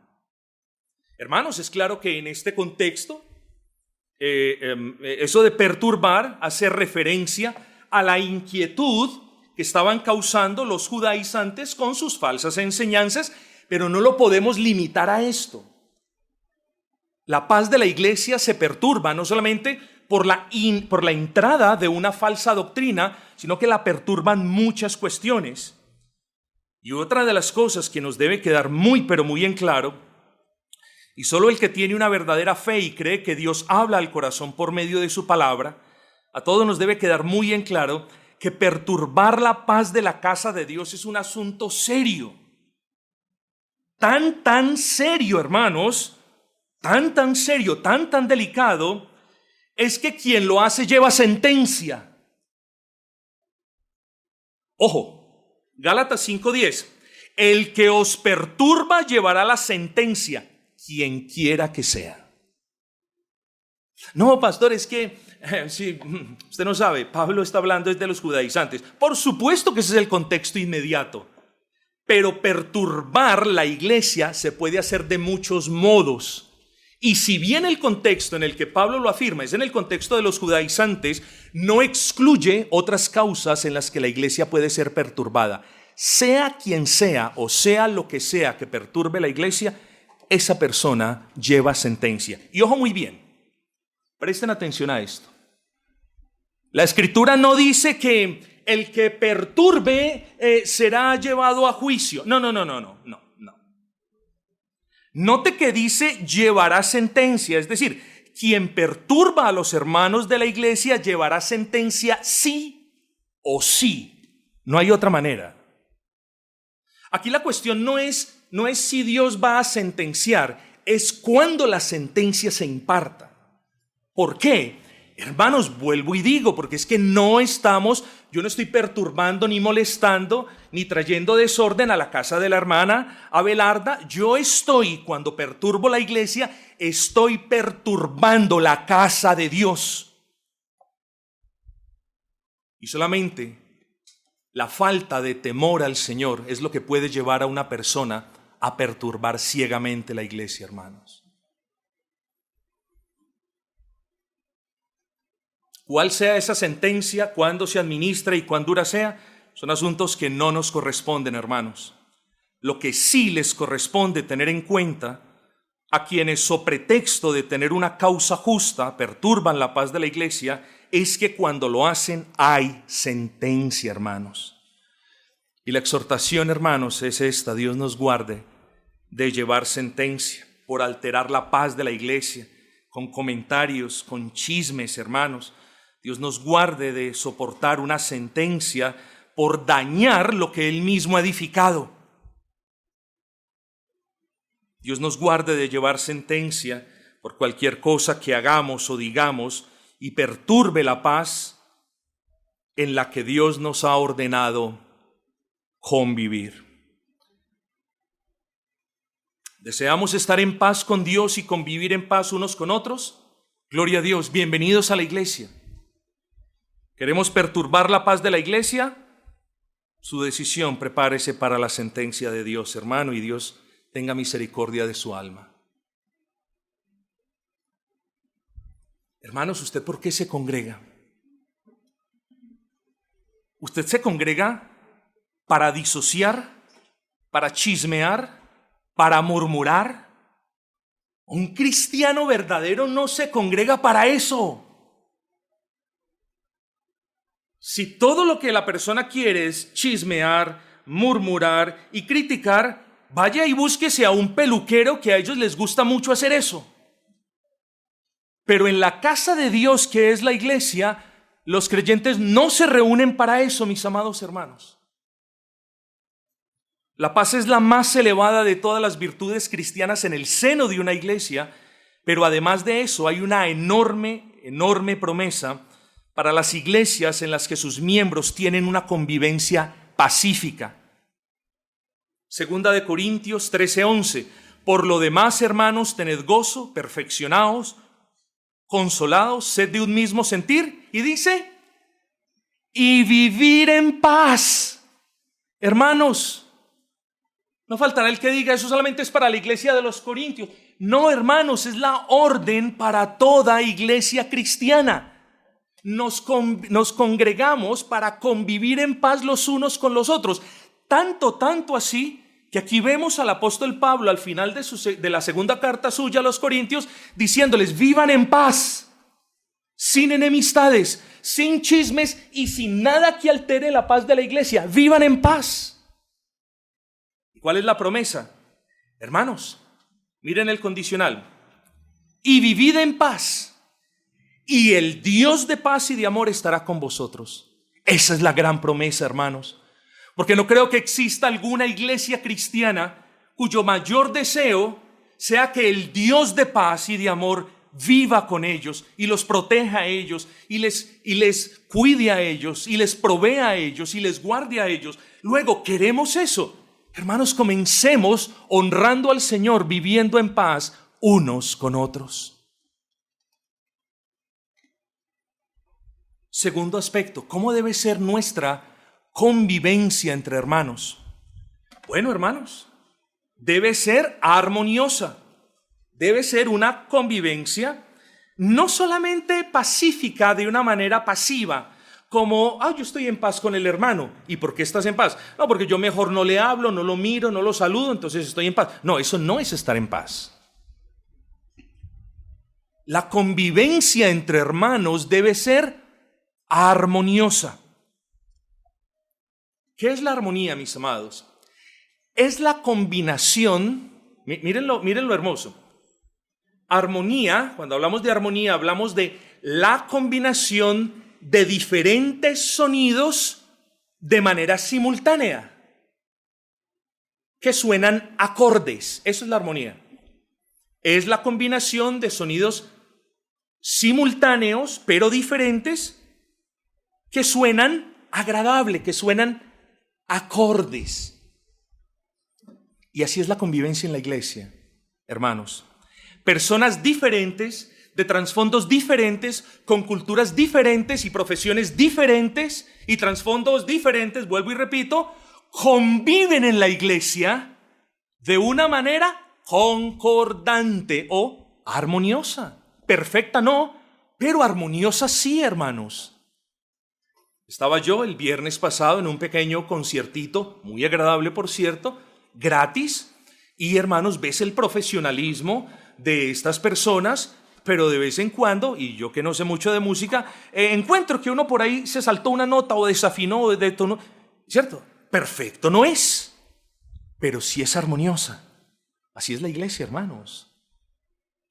Hermanos, es claro que en este contexto, eso de perturbar hace referencia a la inquietud que estaban causando los judaizantes con sus falsas enseñanzas, pero no lo podemos limitar a esto. La paz de la iglesia se perturba no solamente por la entrada de una falsa doctrina, sino que la perturban muchas cuestiones. Y otra de las cosas que nos debe quedar muy pero muy en claro, y solo el que tiene una verdadera fe y cree que Dios habla al corazón por medio de su palabra, a todos nos debe quedar muy en claro que perturbar la paz de la casa de Dios es un asunto serio. Tan serio, hermanos, tan serio, tan delicado, es que quien lo hace lleva sentencia. Ojo, Gálatas 5:10. El que os perturba llevará la sentencia, quien quiera que sea. No, pastor, es que, sí, usted no sabe, Pablo está hablando desde los judaizantes. Por supuesto que ese es el contexto inmediato. Pero perturbar la iglesia se puede hacer de muchos modos. Y si bien el contexto en el que Pablo lo afirma es en el contexto de los judaizantes, no excluye otras causas en las que la iglesia puede ser perturbada. Sea quien sea o sea lo que sea que perturbe la iglesia, esa persona lleva sentencia. Y ojo muy bien, presten atención a esto. La Escritura no dice que el que perturbe será llevado a juicio. No. Note que dice llevará sentencia, es decir, quien perturba a los hermanos de la iglesia llevará sentencia sí o sí. No hay otra manera. Aquí la cuestión no es si Dios va a sentenciar, es cuándo la sentencia se imparta. ¿Por qué? Hermanos, vuelvo y digo, porque es que yo no estoy perturbando ni molestando ni trayendo desorden a la casa de la hermana Abelarda. Cuando perturbo la iglesia, estoy perturbando la casa de Dios. Y solamente la falta de temor al Señor es lo que puede llevar a una persona a perturbar ciegamente la iglesia, hermanos. Cuál sea esa sentencia, cuándo se administra y cuán dura sea, son asuntos que no nos corresponden, hermanos. Lo que sí les corresponde tener en cuenta a quienes, so pretexto de tener una causa justa, perturban la paz de la iglesia, es que cuando lo hacen hay sentencia, hermanos. Y la exhortación, hermanos, es esta: Dios nos guarde de llevar sentencia por alterar la paz de la iglesia, con comentarios, con chismes, hermanos. Dios nos guarde de soportar una sentencia por dañar lo que Él mismo ha edificado. Dios nos guarde de llevar sentencia por cualquier cosa que hagamos o digamos y perturbe la paz en la que Dios nos ha ordenado convivir. ¿Deseamos estar en paz con Dios y convivir en paz unos con otros? Gloria a Dios, bienvenidos a la iglesia. ¿Queremos perturbar la paz de la iglesia? Su decisión, prepárese para la sentencia de Dios, hermano, y Dios tenga misericordia de su alma. Hermanos, ¿usted por qué se congrega? ¿Usted se congrega para disociar, para chismear, para murmurar? Un cristiano verdadero no se congrega para eso. Si todo lo que la persona quiere es chismear, murmurar y criticar, vaya y búsquese a un peluquero, que a ellos les gusta mucho hacer eso. Pero en la casa de Dios, que es la iglesia, los creyentes no se reúnen para eso, mis amados hermanos. La paz es la más elevada de todas las virtudes cristianas en el seno de una iglesia, pero además de eso hay una enorme promesa para las iglesias en las que sus miembros tienen una convivencia pacífica. Segunda de Corintios 13:11. Por lo demás, hermanos, tened gozo, perfeccionaos, consolados, sed de un mismo sentir. Y dice, y vivir en paz. Hermanos, no faltará el que diga, eso solamente es para la iglesia de los Corintios. No, hermanos, es la orden para toda iglesia cristiana. Nos congregamos para convivir en paz los unos con los otros. Tanto así que aquí vemos al apóstol Pablo al final de la segunda carta suya a los Corintios diciéndoles, vivan en paz, sin enemistades, sin chismes y sin nada que altere la paz de la iglesia. Vivan en paz. ¿Cuál es la promesa? Hermanos, miren el condicional. Y vivid en paz, y el Dios de paz y de amor estará con vosotros. Esa es la gran promesa, hermanos. Porque no creo que exista alguna iglesia cristiana cuyo mayor deseo sea que el Dios de paz y de amor viva con ellos y los proteja a ellos y les cuide a ellos y les provea a ellos y les guarde a ellos. Luego, ¿queremos eso? Hermanos, comencemos honrando al Señor, viviendo en paz unos con otros. Segundo aspecto, ¿cómo debe ser nuestra convivencia entre hermanos? Bueno, hermanos, debe ser armoniosa. Debe ser una convivencia no solamente pacífica de una manera pasiva, como, yo estoy en paz con el hermano. ¿Y por qué estás en paz? No, porque yo mejor no le hablo, no lo miro, no lo saludo, entonces estoy en paz. No, eso no es estar en paz. La convivencia entre hermanos debe ser armoniosa. ¿Qué es la armonía, mis amados? Es la combinación, mírenlo hermoso. Armonía, cuando hablamos de armonía, hablamos de la combinación de diferentes sonidos de manera simultánea, que suenan acordes. Eso es la armonía. Es la combinación de sonidos simultáneos, pero diferentes, que suenan agradable, que suenan acordes. Y así es la convivencia en la iglesia, hermanos. Personas diferentes, de trasfondos diferentes, con culturas diferentes y profesiones diferentes y trasfondos diferentes, vuelvo y repito, conviven en la iglesia de una manera concordante o armoniosa. Perfecta no, pero armoniosa sí, hermanos. Estaba yo el viernes pasado en un pequeño conciertito, muy agradable por cierto, gratis, y hermanos, ves el profesionalismo de estas personas, pero de vez en cuando, y yo que no sé mucho de música, encuentro que uno por ahí se saltó una nota o desafinó o detonó, ¿cierto? Perfecto no es, pero sí es armoniosa. Así es la iglesia, hermanos.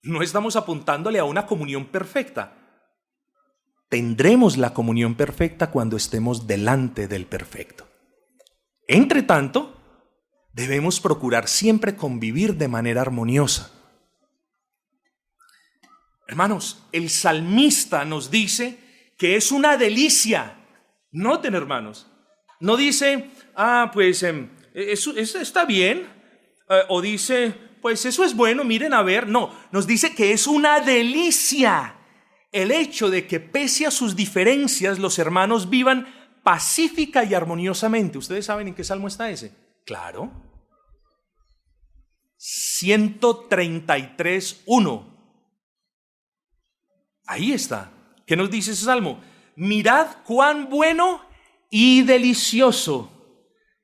No estamos apuntándole a una comunión perfecta. Tendremos la comunión perfecta cuando estemos delante del perfecto. Entre tanto, debemos procurar siempre convivir de manera armoniosa. Hermanos, el salmista nos dice que es una delicia. Noten, hermanos, no dice, eso está bien, o dice, pues eso es bueno, miren a ver. No, nos dice que es una delicia el hecho de que pese a sus diferencias los hermanos vivan pacífica y armoniosamente. ¿Ustedes saben en qué salmo está ese? Claro. 133:1. Ahí está. ¿Qué nos dice ese salmo? Mirad cuán bueno y delicioso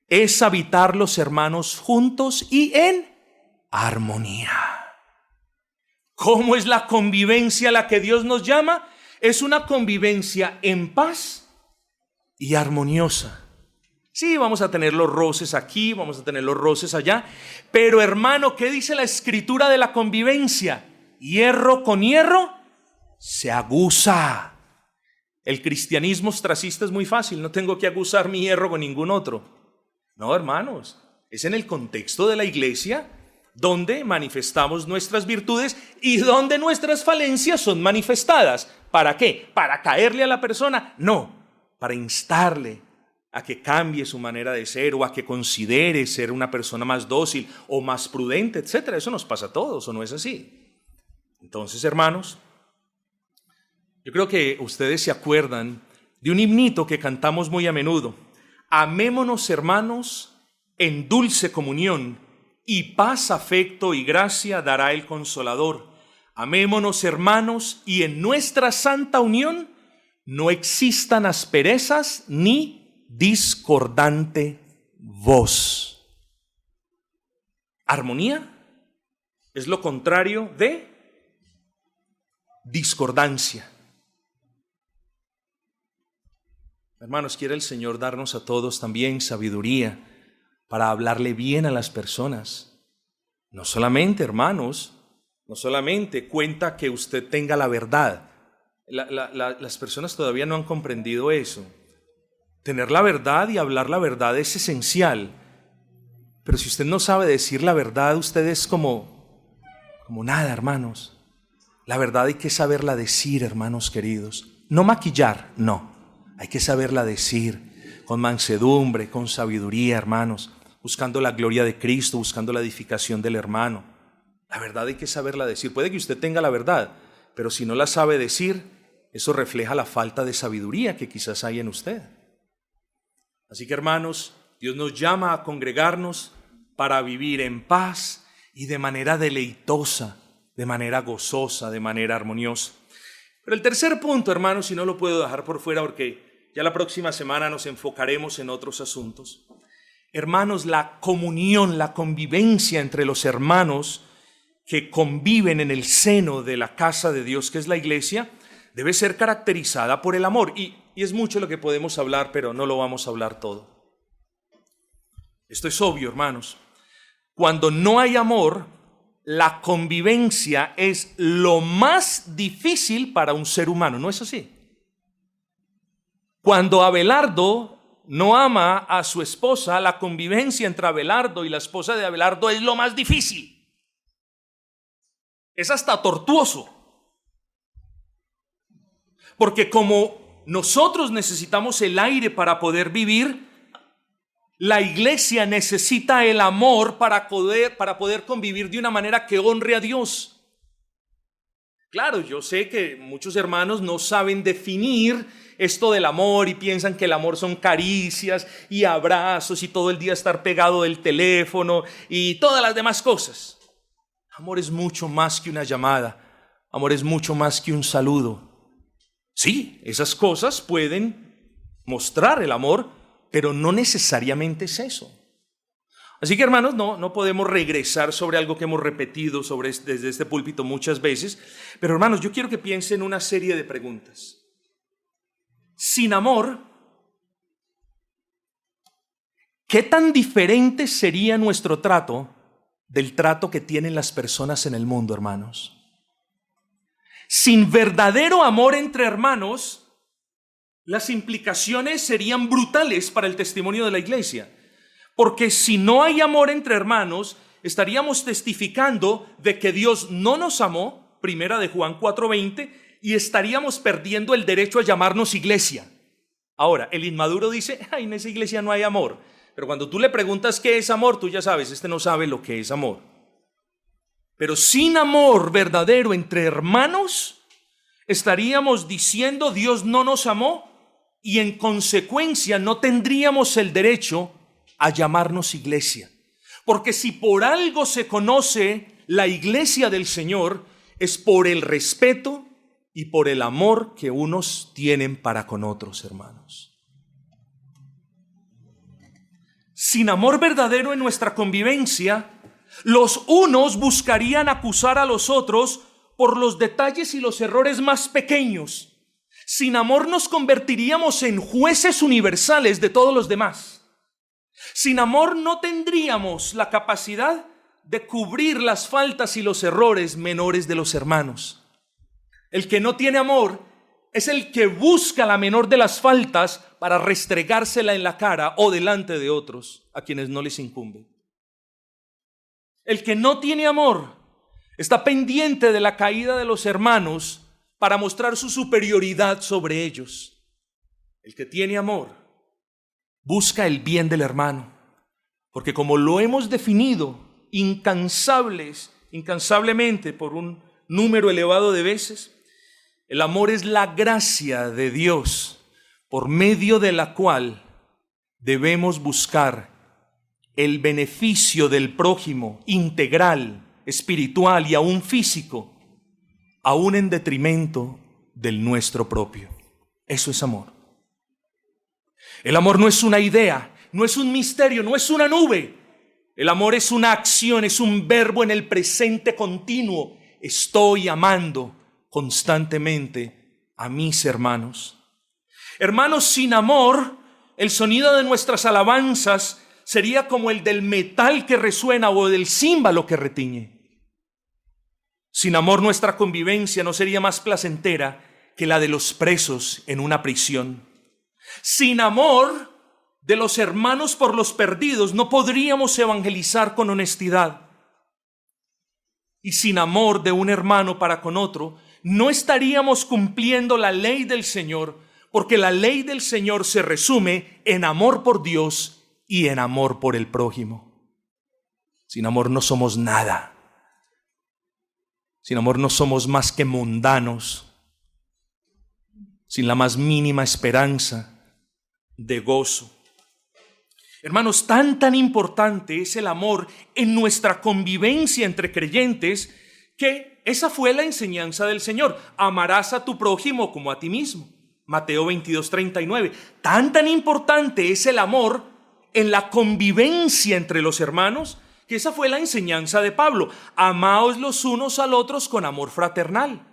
es habitar los hermanos juntos y en armonía. ¿Cómo es la convivencia a la que Dios nos llama? Es una convivencia en paz y armoniosa. Sí, vamos a tener los roces aquí, vamos a tener los roces allá, pero hermano, ¿qué dice la escritura de la convivencia? Hierro con hierro se aguza. El cristianismo ostracista es muy fácil, no tengo que aguzar mi hierro con ningún otro. No, hermanos, es en el contexto de la iglesia donde manifestamos nuestras virtudes y donde nuestras falencias son manifestadas. ¿Para qué? ¿Para caerle a la persona? No, para instarle a que cambie su manera de ser o a que considere ser una persona más dócil o más prudente, etcétera. Eso nos pasa a todos, ¿o no es así? Entonces, hermanos, yo creo que ustedes se acuerdan de un himnito que cantamos muy a menudo. Amémonos, hermanos, en dulce comunión, y paz, afecto y gracia dará el Consolador. Amémonos, hermanos, y en nuestra santa unión no existan asperezas ni discordante voz. Armonía es lo contrario de discordancia. Hermanos, quiere el Señor darnos a todos también sabiduría para hablarle bien a las personas. No solamente, hermanos, no solamente cuenta que usted tenga la verdad. Las personas todavía no han comprendido eso. Tener la verdad y hablar la verdad es esencial. Pero si usted no sabe decir la verdad, usted es como nada, hermanos. La verdad hay que saberla decir, hermanos queridos. No maquillar, no. Hay que saberla decir con mansedumbre, con sabiduría, hermanos, buscando la gloria de Cristo, buscando la edificación del hermano. La verdad hay que saberla decir. Puede que usted tenga la verdad, pero si no la sabe decir, eso refleja la falta de sabiduría que quizás hay en usted. Así que, hermanos, Dios nos llama a congregarnos para vivir en paz y de manera deleitosa, de manera gozosa, de manera armoniosa. Pero el tercer punto, hermanos, y no lo puedo dejar por fuera porque ya la próxima semana nos enfocaremos en otros asuntos. Hermanos, la comunión, la convivencia entre los hermanos que conviven en el seno de la casa de Dios, que es la iglesia, debe ser caracterizada por el amor. Y es mucho lo que podemos hablar, pero no lo vamos a hablar todo. Esto es obvio, hermanos. Cuando no hay amor, la convivencia es lo más difícil para un ser humano, ¿no es así? Cuando Abelardo no ama a su esposa, la convivencia entre Abelardo y la esposa de Abelardo es lo más difícil. Es hasta tortuoso. Porque como nosotros necesitamos el aire para poder vivir, la iglesia necesita el amor para poder convivir de una manera que honre a Dios. Claro, yo sé que muchos hermanos no saben definir esto del amor y piensan que el amor son caricias y abrazos y todo el día estar pegado del teléfono y todas las demás cosas. Amor es mucho más que una llamada. Amor es mucho más que un saludo. Sí, esas cosas pueden mostrar el amor, pero no necesariamente es eso. Así que, hermanos, no podemos regresar sobre algo que hemos repetido desde este púlpito muchas veces. Pero, hermanos, yo quiero que piensen en una serie de preguntas. Sin amor, ¿qué tan diferente sería nuestro trato del trato que tienen las personas en el mundo, hermanos? Sin verdadero amor entre hermanos, las implicaciones serían brutales para el testimonio de la iglesia. Porque si no hay amor entre hermanos, estaríamos testificando de que Dios no nos amó, primera de Juan 4:20, y estaríamos perdiendo el derecho a llamarnos iglesia. Ahora, el inmaduro dice, en esa iglesia no hay amor. Pero cuando tú le preguntas qué es amor, tú ya sabes, este no sabe lo que es amor. Pero sin amor verdadero entre hermanos, estaríamos diciendo Dios no nos amó y en consecuencia no tendríamos el derecho a llamarnos iglesia. Porque si por algo se conoce la iglesia del Señor, es por el respeto y por el amor que unos tienen para con otros, hermanos. Sin amor verdadero en nuestra convivencia, los unos buscarían acusar a los otros por los detalles y los errores más pequeños. Sin amor nos convertiríamos en jueces universales de todos los demás. Sin amor no tendríamos la capacidad de cubrir las faltas y los errores menores de los hermanos. El que no tiene amor es el que busca la menor de las faltas para restregársela en la cara o delante de otros a quienes no les incumbe. El que no tiene amor está pendiente de la caída de los hermanos para mostrar su superioridad sobre ellos. El que tiene amor busca el bien del hermano, porque como lo hemos definido incansablemente por un número elevado de veces, el amor es la gracia de Dios por medio de la cual debemos buscar el beneficio del prójimo integral, espiritual y aún físico, aún en detrimento del nuestro propio. Eso es amor. El amor no es una idea, no es un misterio, no es una nube. El amor es una acción, es un verbo en el presente continuo. Estoy amando constantemente a mis hermanos. Hermanos, sin amor, el sonido de nuestras alabanzas sería como el del metal que resuena o del címbalo que retiñe. Sin amor, nuestra convivencia no sería más placentera que la de los presos en una prisión. Sin amor de los hermanos por los perdidos, no podríamos evangelizar con honestidad. Y sin amor de un hermano para con otro, no estaríamos cumpliendo la ley del Señor, porque la ley del Señor se resume en amor por Dios y en amor por el prójimo. Sin amor no somos nada. Sin amor no somos más que mundanos, sin la más mínima esperanza de gozo. Hermanos, tan importante es el amor en nuestra convivencia entre creyentes, que esa fue la enseñanza del Señor. Amarás a tu prójimo como a ti mismo. Mateo 22:39. Tan importante es el amor en la convivencia entre los hermanos, que esa fue la enseñanza de Pablo. Amaos los unos a los otros con amor fraternal.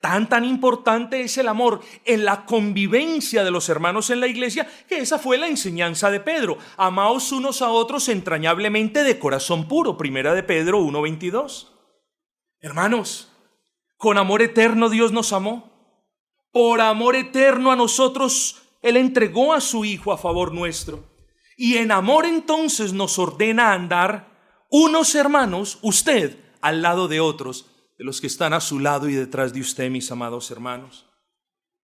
Tan importante es el amor en la convivencia de los hermanos en la iglesia, que esa fue la enseñanza de Pedro. Amaos unos a otros entrañablemente de corazón puro. Primera de Pedro 1:22. Hermanos, con amor eterno Dios nos amó. Por amor eterno a nosotros Él entregó a su Hijo a favor nuestro. Y en amor entonces nos ordena andar unos hermanos, usted al lado de otros, de los que están a su lado y detrás de usted, mis amados hermanos.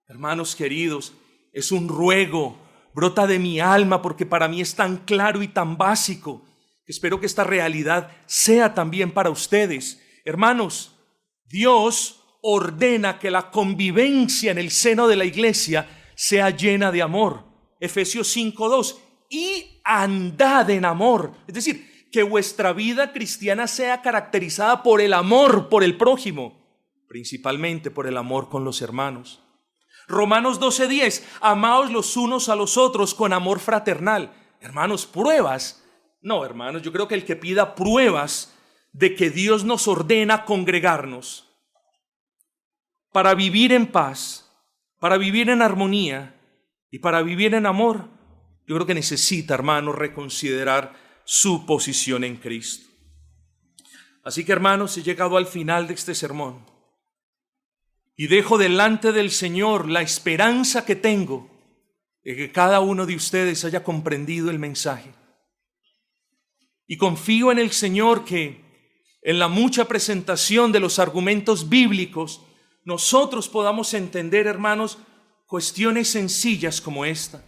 Hermanos queridos, es un ruego, brota de mi alma, porque para mí es tan claro y tan básico, que espero que esta realidad sea también para ustedes. Hermanos, Dios ordena que la convivencia en el seno de la iglesia sea llena de amor. Efesios 5:2, y andad en amor. Es decir, que vuestra vida cristiana sea caracterizada por el amor por el prójimo, principalmente por el amor con los hermanos. Romanos 12:10, amaos los unos a los otros con amor fraternal. Hermanos, pruebas. No, hermanos, yo creo que el que pida pruebas de que Dios nos ordena congregarnos para vivir en paz, para vivir en armonía y para vivir en amor, yo creo que necesita, hermanos, reconsiderar su posición en Cristo. Así que, hermanos, he llegado al final de este sermón y dejo delante del Señor la esperanza que tengo de que cada uno de ustedes haya comprendido el mensaje. Y confío en el Señor que en la mucha presentación de los argumentos bíblicos nosotros podamos entender, hermanos, cuestiones sencillas como esta.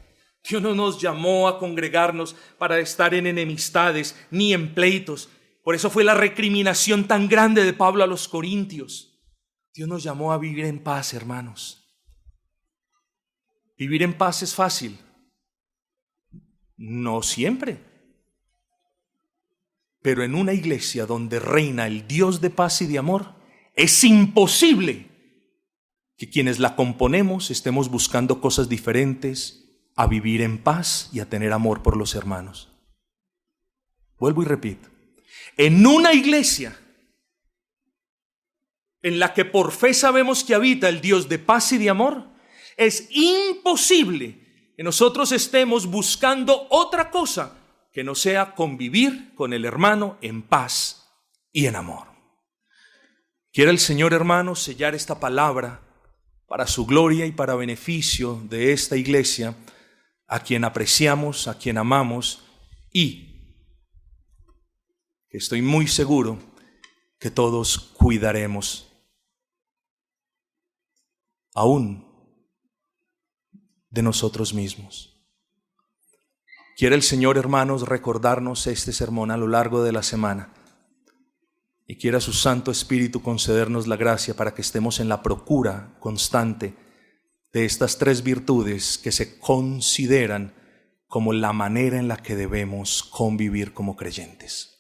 Dios no nos llamó a congregarnos para estar en enemistades ni en pleitos. Por eso fue la recriminación tan grande de Pablo a los corintios. Dios nos llamó a vivir en paz, hermanos. Vivir en paz es fácil. No siempre. Pero en una iglesia donde reina el Dios de paz y de amor, es imposible que quienes la componemos estemos buscando cosas diferentes a vivir en paz y a tener amor por los hermanos. Vuelvo y repito. En una iglesia en la que por fe sabemos que habita el Dios de paz y de amor, es imposible que nosotros estemos buscando otra cosa que no sea convivir con el hermano en paz y en amor. Quiera el Señor, hermanos, sellar esta palabra para su gloria y para beneficio de esta iglesia, a quien apreciamos, a quien amamos, y que estoy muy seguro que todos cuidaremos, aún de nosotros mismos. Quiere el Señor, hermanos, recordarnos este sermón a lo largo de la semana, y quiera su Santo Espíritu concedernos la gracia para que estemos en la procura constante de estas tres virtudes que se consideran como la manera en la que debemos convivir como creyentes.